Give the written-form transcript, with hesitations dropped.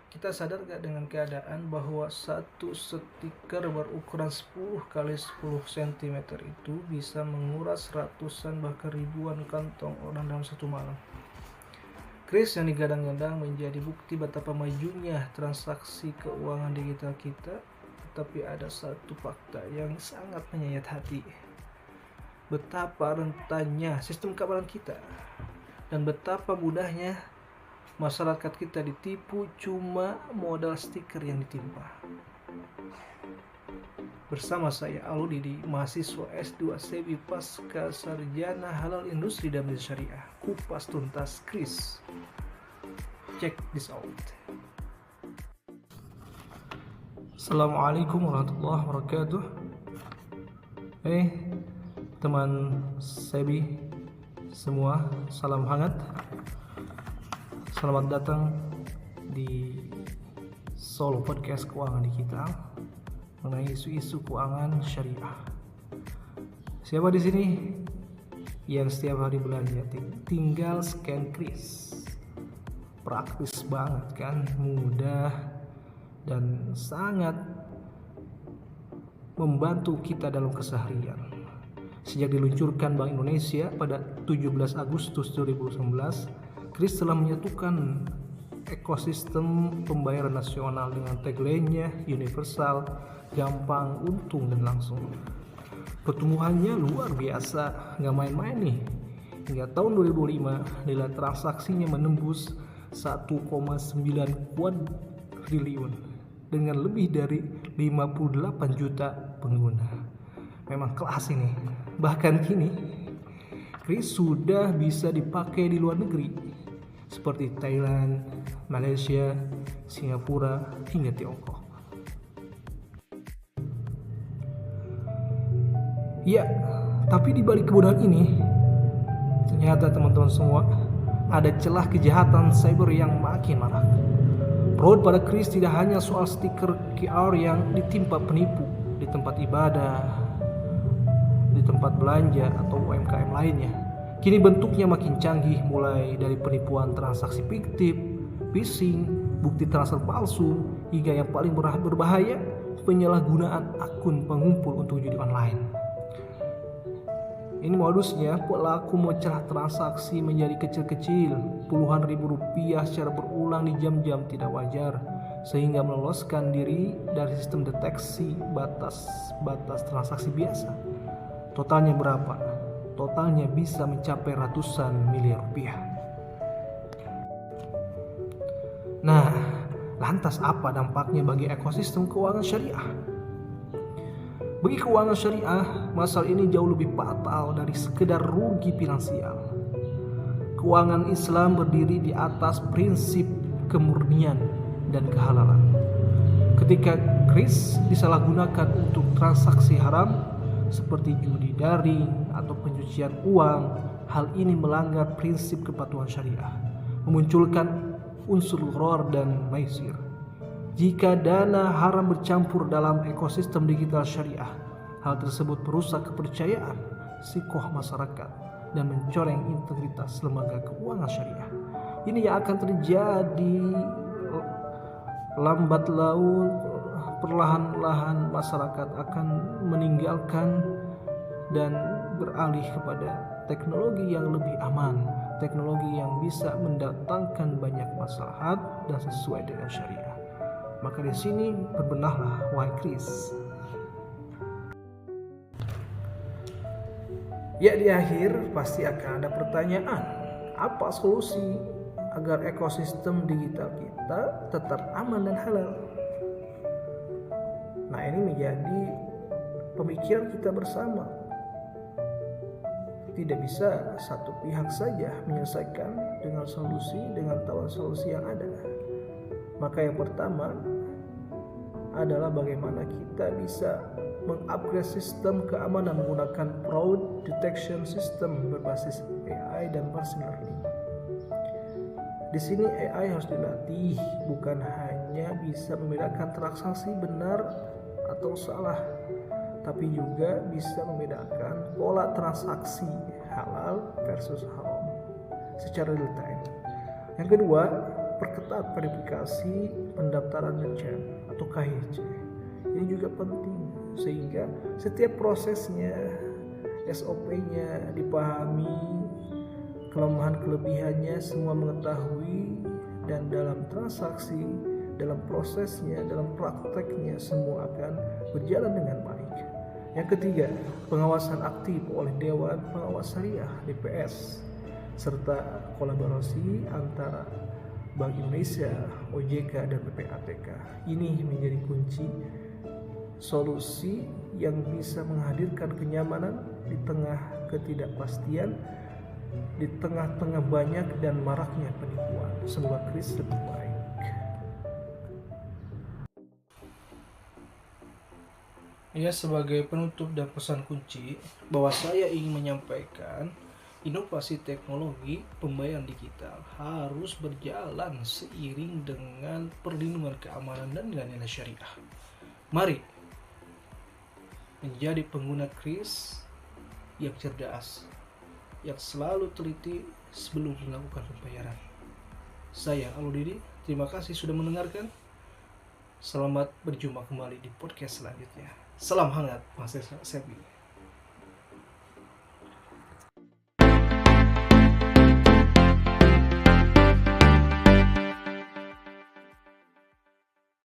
Kita sadar gak dengan keadaan bahwa satu stiker berukuran 10 kali 10 cm itu bisa menguras ratusan bahkan ribuan kantong orang dalam satu malam. Kris yang digadang-gadang menjadi bukti betapa majunya transaksi keuangan digital kita, tetapi ada satu fakta yang sangat menyayat hati. Betapa rentannya sistem keamanan kita dan betapa mudahnya masyarakat kita ditipu cuma modal stiker yang ditimpa. Bersama saya Aludidi, mahasiswa S2 SEBI Pasca Sarjana Halal Industri dan Bisnis Syariah, kupas tuntas Kris. Check this out. Assalamualaikum warahmatullahi wabarakatuh. Teman SEBI semua, salam hangat. Selamat datang di Solo Podcast Keuangan Digital mengenai isu-isu keuangan syariah. Siapa di sini yang setiap hari belanja? Tinggal scan Kris. Praktis banget kan, mudah dan sangat membantu kita dalam keseharian. Sejak diluncurkan Bank Indonesia pada 17 Agustus 2019, Kris telah menyatukan ekosistem pembayaran nasional dengan tagline-nya universal, gampang, untung, dan langsung. Pertumbuhannya luar biasa, nggak main-main nih. Hingga tahun 2005, nilai transaksinya menembus 1,9 kuadriliun dengan lebih dari 58 juta pengguna. Memang kelas ini. Bahkan kini, Kris sudah bisa dipakai di luar negeri seperti Thailand, Malaysia, Singapura, hingga Tiongkok. Ya, tapi di balik kemudahan ini, ternyata teman-teman semua, ada celah kejahatan cyber yang makin marak. Fraud pada Kris tidak hanya soal stiker QR yang ditimpa penipu di tempat ibadah, di tempat belanja, atau UMKM lainnya. Kini bentuknya makin canggih, mulai dari penipuan transaksi fiktif, phishing, bukti transfer palsu, hingga yang paling berbahaya, penyalahgunaan akun pengumpul untuk judi online. Ini modusnya, pelaku memecah transaksi menjadi kecil-kecil, puluhan ribu rupiah secara berulang di jam-jam tidak wajar, sehingga meloloskan diri dari sistem deteksi batas transaksi biasa. Totalnya berapa? Totalnya bisa mencapai ratusan miliar rupiah. Nah, lantas apa dampaknya bagi ekosistem keuangan syariah? Bagi keuangan syariah, masalah ini jauh lebih fatal dari sekedar rugi finansial. Keuangan Islam berdiri di atas prinsip kemurnian dan kehalalan. Ketika Kris disalahgunakan untuk transaksi haram seperti judi daring atau pencucian uang, hal ini melanggar prinsip kepatuhan syariah, memunculkan unsur gharar dan maisir. Jika dana haram bercampur dalam ekosistem digital syariah, hal tersebut merusak kepercayaan sikoh masyarakat dan mencoreng integritas lembaga keuangan syariah. Ini yang akan terjadi lambat laun, perlahan-lahan masyarakat akan meninggalkan dan beralih kepada teknologi yang lebih aman, teknologi yang bisa mendatangkan banyak maslahat dan sesuai dengan syariah. Maka di sini berbenahlah, wahai Kris. Ya, di akhir pasti akan ada pertanyaan, apa solusi agar ekosistem digital kita tetap aman dan halal? Nah, ini menjadi pemikiran kita bersama. Tidak bisa satu pihak saja menyelesaikan dengan tawaran solusi yang ada. Maka yang pertama adalah bagaimana kita bisa mengupgrade sistem keamanan menggunakan fraud detection system berbasis AI dan machine learning. Di sini AI harus dilatih, bukan hanya bisa membedakan transaksi benar atau salah, tapi juga bisa membedakan pola transaksi halal versus haram secara real time. Yang kedua, perketat verifikasi pendaftaran merchant atau KHC. Ini juga penting sehingga setiap prosesnya, SOP-nya dipahami, kelemahan-kelebihannya semua mengetahui, dan dalam transaksi, dalam prosesnya, dalam prakteknya semua akan berjalan dengan baik. Yang ketiga, pengawasan aktif oleh Dewan Pengawas Syariah DPS serta kolaborasi antara Bank Indonesia, OJK, dan PPATK. Ini menjadi kunci solusi yang bisa menghadirkan kenyamanan di tengah ketidakpastian, di tengah-tengah banyak dan maraknya penipuan. Semoga Kris lebih baik. Ya, sebagai penutup dan pesan kunci bahwa saya ingin menyampaikan inovasi teknologi pembayaran digital harus berjalan seiring dengan perlindungan keamanan dan nilai-nilai syariah. Mari menjadi pengguna Kris yang cerdas, yang selalu teliti sebelum melakukan pembayaran. Saya Aludidi, terima kasih sudah mendengarkan. Selamat berjumpa kembali di podcast selanjutnya. Salam hangat, Mas Sebi.